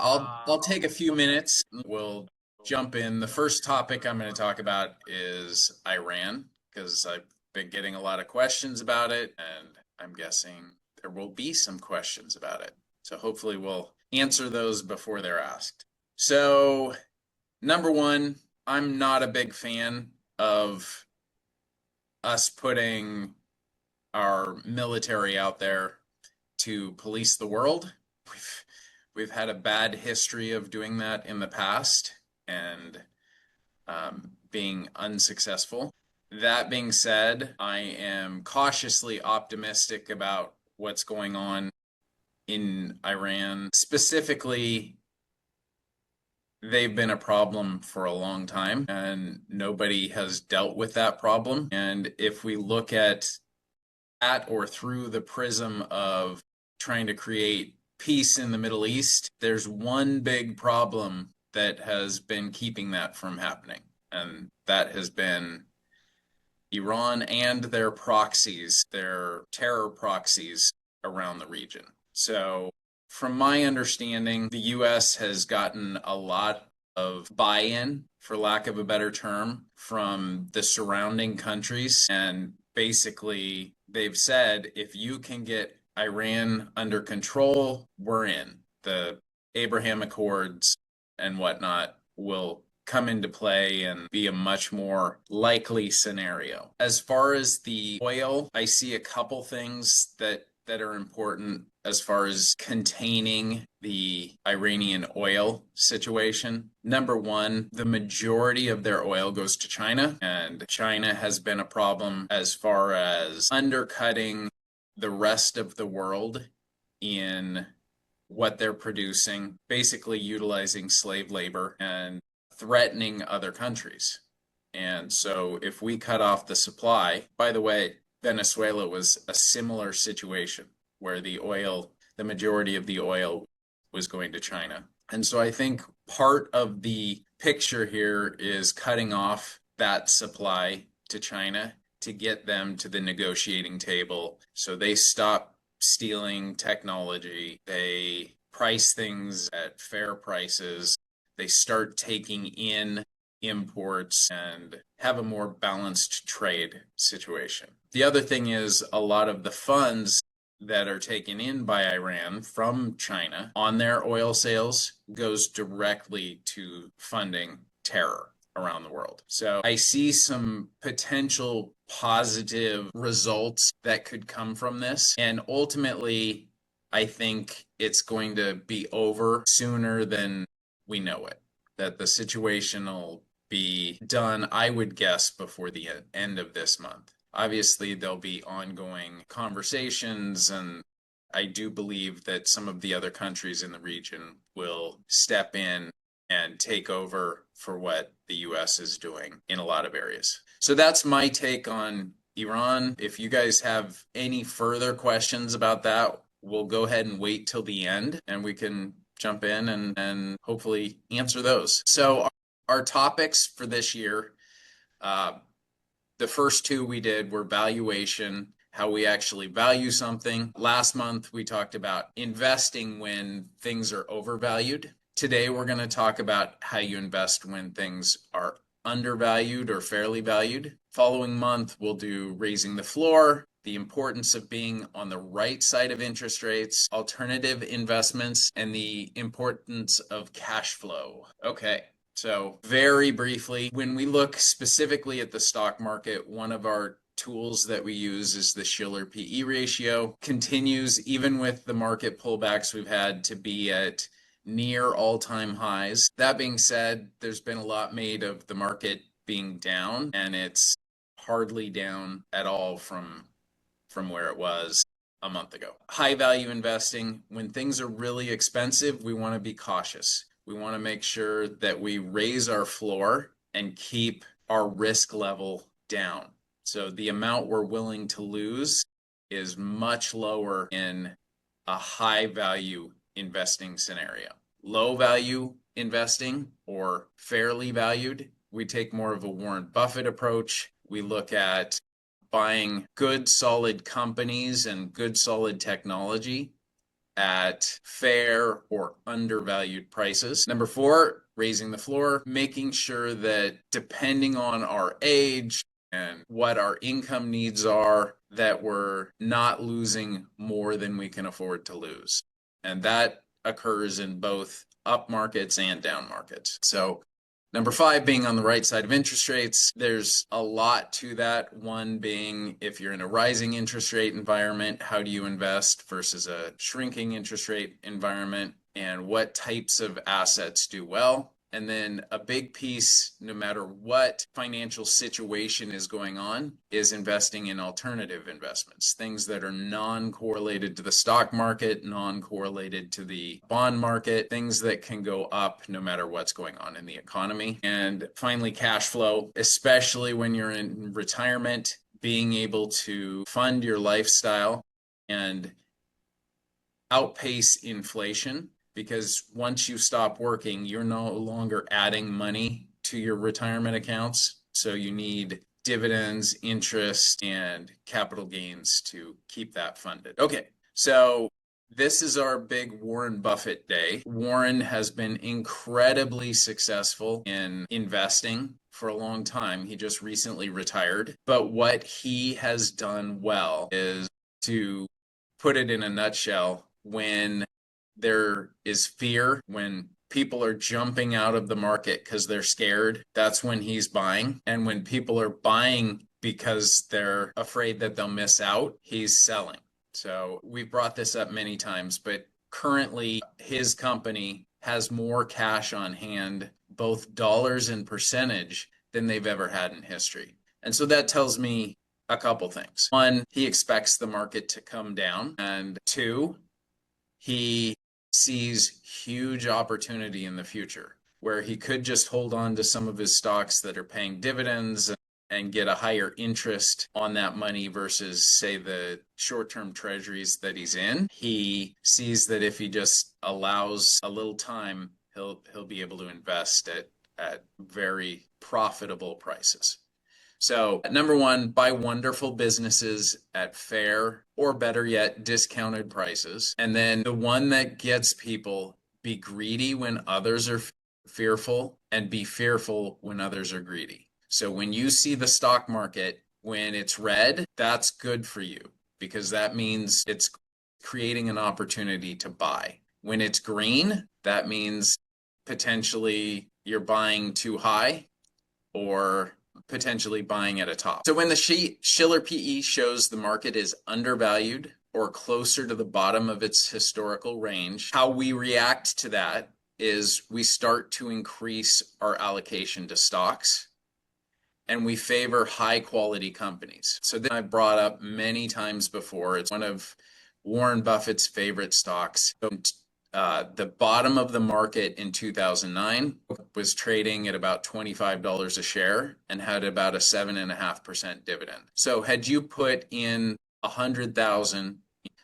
I'll take a few minutes. We'll jump in. The first topic I'm going to talk about is Iran because I've been getting a lot of questions about it, and I'm guessing there will be some questions about it. So hopefully we'll answer those before they're asked. So, number one, I'm not a big fan of us putting our military out there to police the world. We've had a bad history of doing that in the past and being unsuccessful. That being said, I am cautiously optimistic about what's going on in Iran. Specifically, they've been a problem for a long time and nobody has dealt with that problem. And if we look at or through the prism of trying to create peace in the Middle East, there's one big problem that has been keeping that from happening, and that has been Iran and their proxies, their terror proxies around the region. So, from my understanding, the US has gotten a lot of buy-in, for lack of a better term, from the surrounding countries. And basically, they've said, if you can get Iran under control, we're in. The Abraham Accords and whatnot will come into play and be a much more likely scenario. As far as the oil, I see a couple things that are important as far as containing the Iranian oil situation. Number one, the majority of their oil goes to China, and China has been a problem as far as undercutting the rest of the world in what they're producing, basically utilizing slave labor and threatening other countries. And so if we cut off the supply, by the way, Venezuela was a similar situation where the majority of the oil was going to China. And so I think part of the picture here is cutting off that supply to China to get them to the negotiating table so they stop stealing technology, they price things at fair prices, they start taking in imports and have a more balanced trade situation. The other thing is a lot of the funds that are taken in by Iran from China on their oil sales goes directly to funding terror around the world. So I see some potential positive results that could come from this. And ultimately, I think it's going to be over sooner than we know it. That the situation will be done, I would guess, before the end of this month. Obviously, there'll be ongoing conversations, and I do believe that some of the other countries in the region will step in and take over for what the US is doing in a lot of areas. So that's my take on Iran. If you guys have any further questions about that, we'll go ahead and wait till the end and we can jump in and hopefully answer those. So our topics for this year, the first two we did were valuation, how we actually value something. Last month, we talked about investing when things are overvalued. Today, we're going to talk about how you invest when things are undervalued or fairly valued. Following month, we'll do raising the floor, the importance of being on the right side of interest rates, alternative investments, and the importance of cash flow. Okay. So very briefly, when we look specifically at the stock market, one of our tools that we use is the Shiller PE ratio. Continues, even with the market pullbacks we've had, to be at near all-time highs. That being said, there's been a lot made of the market being down, and it's hardly down at all from where it was a month ago. High value investing, when things are really expensive, we want to be cautious. We want to make sure that we raise our floor and keep our risk level down. So the amount we're willing to lose is much lower in a high value investing scenario. Low value investing, or fairly valued, we take more of a Warren Buffett approach. We look at buying good solid companies and good solid technology at fair or undervalued prices. Number four, raising the floor, making sure that depending on our age and what our income needs are, that we're not losing more than we can afford to lose. And that occurs in both up markets and down markets. So number five, being on the right side of interest rates. There's a lot to that. One being, if you're in a rising interest rate environment, how do you invest versus a shrinking interest rate environment, and what types of assets do well? And then a big piece, no matter what financial situation is going on, is investing in alternative investments, things that are non-correlated to the stock market, non-correlated to the bond market, things that can go up no matter what's going on in the economy. And finally, cash flow, especially when you're in retirement, being able to fund your lifestyle and outpace inflation, because once you stop working, you're no longer adding money to your retirement accounts. So you need dividends, interest, and capital gains to keep that funded. Okay, so this is our big Warren Buffett day. Warren has been incredibly successful in investing for a long time. He just recently retired. But what he has done well is, to put it in a nutshell, when there is fear, when people are jumping out of the market because they're scared, that's when he's buying. And when people are buying because they're afraid that they'll miss out, he's selling. So we've brought this up many times, but currently his company has more cash on hand, both dollars and percentage, than they've ever had in history. And so that tells me a couple things. One, he expects the market to come down. And two, he sees huge opportunity in the future where he could just hold on to some of his stocks that are paying dividends and get a higher interest on that money versus, say, the short-term treasuries that he's in. He sees that if he just allows a little time, he'll be able to invest at very profitable prices. So number one, buy wonderful businesses at fair, or better yet, discounted prices. And then the one that gets people, be greedy when others are fearful, and be fearful when others are greedy. So when you see the stock market, when it's red, that's good for you, because that means it's creating an opportunity to buy. When it's green, that means potentially you're buying too high or potentially buying at a top. So when the Shiller PE shows the market is undervalued or closer to the bottom of its historical range, how we react to that is we start to increase our allocation to stocks, and we favor high quality companies. So then I brought up many times before, it's one of Warren Buffett's favorite stocks. The bottom of the market in 2009 was trading at about $25 a share and had about a 7.5% dividend. So had you put in 100,000,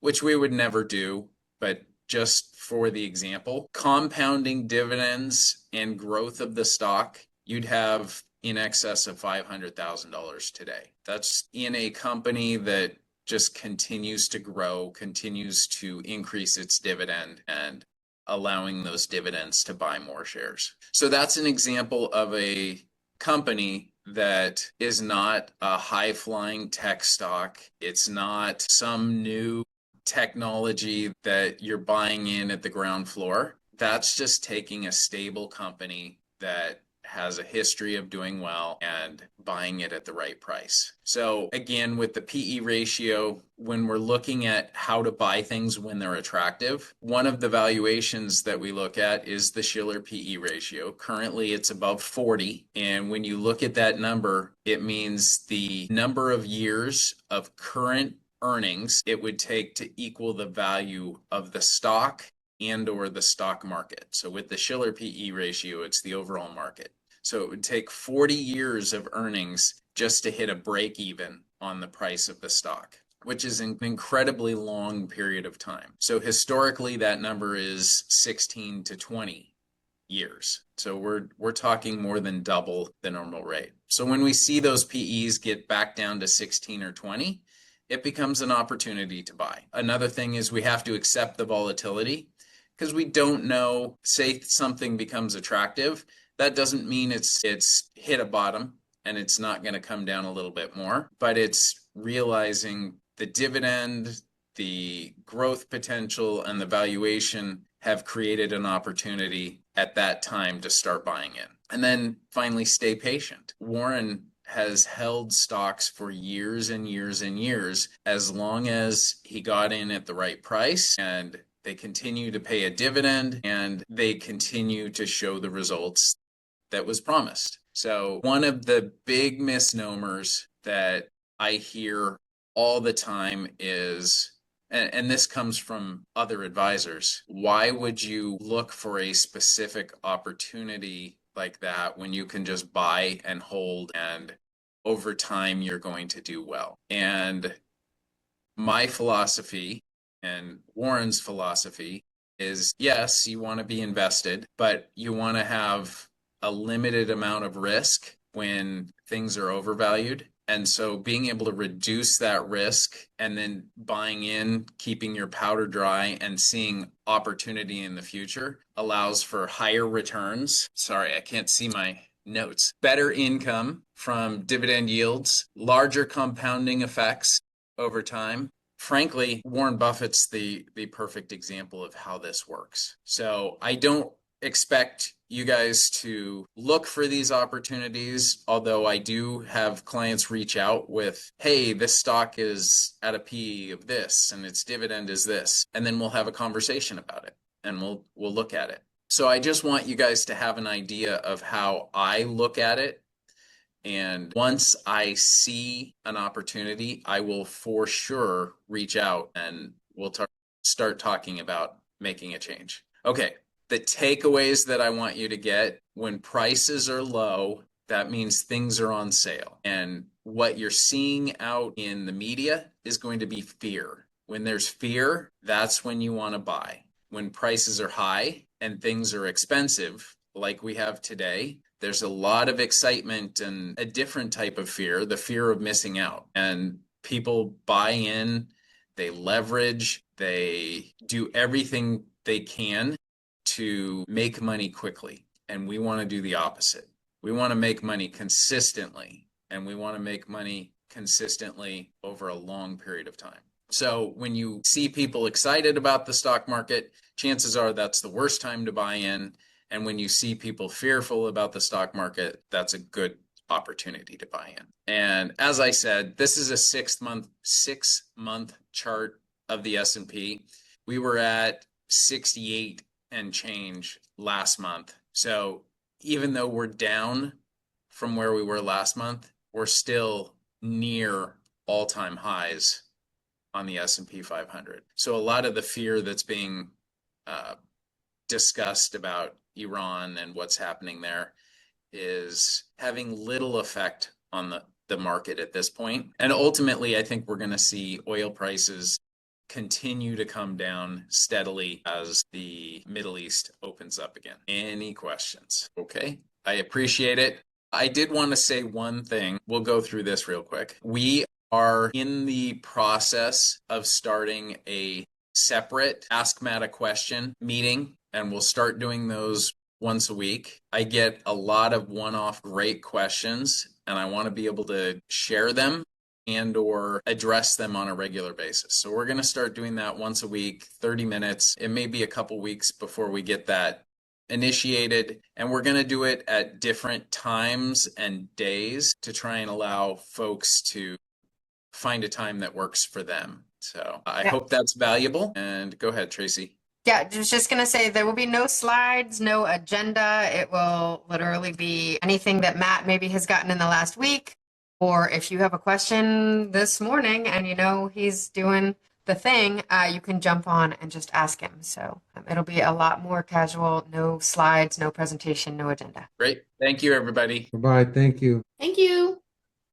which we would never do, but just for the example, compounding dividends and growth of the stock, you'd have in excess of $500,000 today. That's in a company that just continues to grow, continues to increase its dividend, and allowing those dividends to buy more shares. So that's an example of a company that is not a high-flying tech stock. It's not some new technology that you're buying in at the ground floor. That's just taking a stable company that has a history of doing well and buying it at the right price. So again, with the PE ratio, when we're looking at how to buy things when they're attractive, one of the valuations that we look at is the Shiller PE ratio. Currently, it's above 40. And when you look at that number, it means the number of years of current earnings it would take to equal the value of the stock and or the stock market. So with the Shiller PE ratio, it's the overall market. So it would take 40 years of earnings just to hit a break even on the price of the stock, which is an incredibly long period of time. So historically, that number is 16 to 20 years. So we're talking more than double the normal rate. So when we see those PEs get back down to 16 or 20, it becomes an opportunity to buy. Another thing is we have to accept the volatility because we don't know, say something becomes attractive, that doesn't mean it's hit a bottom and it's not going to come down a little bit more, but it's realizing the dividend, the growth potential, and the valuation have created an opportunity at that time to start buying in. And then finally, stay patient. Warren has held stocks for years and years and years, as long as he got in at the right price and they continue to pay a dividend and they continue to show the results that was promised. So one of the big misnomers that I hear all the time is, and this comes from other advisors, why would you look for a specific opportunity like that when you can just buy and hold and over time you're going to do well? And my philosophy and Warren's philosophy is, yes, you want to be invested, but you want to have a limited amount of risk when things are overvalued. And so being able to reduce that risk and then buying in, keeping your powder dry and seeing opportunity in the future allows for higher returns. Sorry, I can't see my notes. Better income from dividend yields, larger compounding effects over time. Frankly, Warren Buffett's the perfect example of how this works. So I don't expect you guys to look for these opportunities, although I do have clients reach out with, hey, this stock is at a P of this and its dividend is this. And then we'll have a conversation about it and we'll look at it. So I just want you guys to have an idea of how I look at it. And once I see an opportunity, I will for sure reach out and we'll start talking about making a change. Okay. The takeaways that I want you to get: when prices are low, that means things are on sale. And what you're seeing out in the media is going to be fear. When there's fear, that's when you want to buy. When prices are high and things are expensive, like we have today, there's a lot of excitement and a different type of fear, the fear of missing out. And people buy in, they leverage, they do everything they can to make money quickly. And we want to do the opposite. We want to make money consistently, and we want to make money consistently over a long period of time. So when you see people excited about the stock market, chances are that's the worst time to buy in. And when you see people fearful about the stock market, that's a good opportunity to buy in. And as I said, this is a six-month chart of the S&P. We were at 68 and change last month. So even though we're down from where we were last month, we're still near all-time highs on the S&P 500. So a lot of the fear that's being discussed about Iran and what's happening there is having little effect on the market at this point. And ultimately, I think we're going to see oil prices continue to come down steadily as the Middle East opens up again. Any questions? Okay, I appreciate it. I did want to say one thing. We'll go through this real quick. We are in the process of starting a separate Ask Matt a Question meeting, and we'll start doing those once a week. I get a lot of one-off great questions, and I want to be able to share them and or address them on a regular basis. So we're going to start doing that once a week, 30 minutes. It may be a couple weeks before we get that initiated, and we're going to do it at different times and days to try and allow folks to find a time that works for them. So I hope that's valuable. And go ahead, Tracy. Yeah, I was just going to say there will be no slides, no agenda. It will literally be anything that Matt maybe has gotten in the last week. Or if you have a question this morning and you know he's doing the thing, you can jump on and just ask him. So it'll be a lot more casual, no slides, no presentation, no agenda. Great. Thank you, everybody. Bye-bye. Thank you. Thank you.